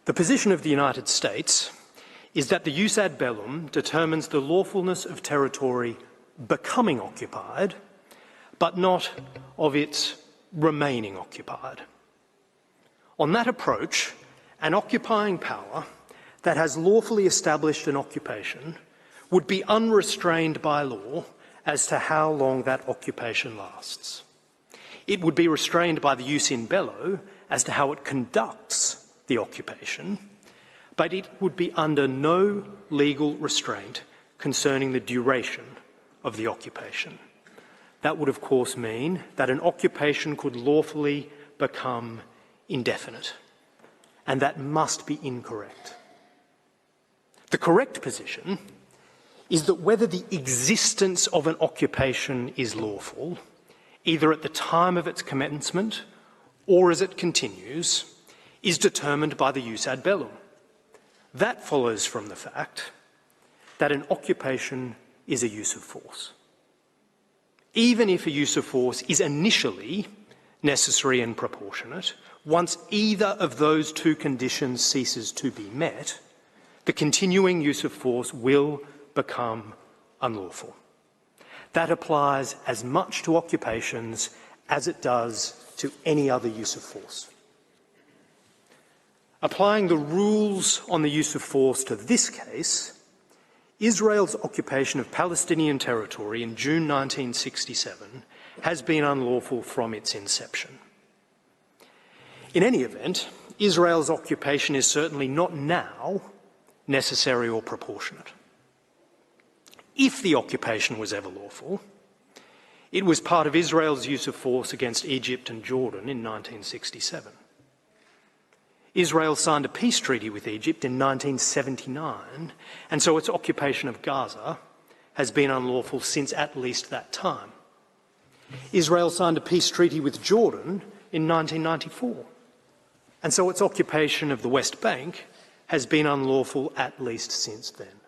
The position of the United States is that the jus ad bellum determines the lawfulness of territory becoming occupied, but not of its remaining occupied. On that approach, an occupying power that has lawfully established an occupation would be unrestrained by law as to how long that occupation lasts. It would be restrained by the jus in bello as to how it conducts the occupation, but it would be under no legal restraint concerning the duration of the occupation. That would, of course, mean that an occupation could lawfully become indefinite, and that must be incorrect. The correct position is that whether the existence of an occupation is lawful, either at the time of its commencement or as it continues, is determined by the jus ad bellum. That follows from the fact that an occupation is a use of force. Even if a use of force is initially necessary and proportionate, once either of those two conditions ceases to be met, the continuing use of force will become unlawful. That applies as much to occupations as it does to any other use of force. Applying the rules on the use of force to this case, Israel's occupation of Palestinian territory in June 1967 has been unlawful from its inception. In any event, Israel's occupation is certainly not now necessary or proportionate. If the occupation was ever lawful, it was part of Israel's use of force against Egypt and Jordan in 1967. Israel signed a peace treaty with Egypt in 1979, and so its occupation of Gaza has been unlawful since at least that time. Israel signed a peace treaty with Jordan in 1994, and so its occupation of the West Bank has been unlawful at least since then.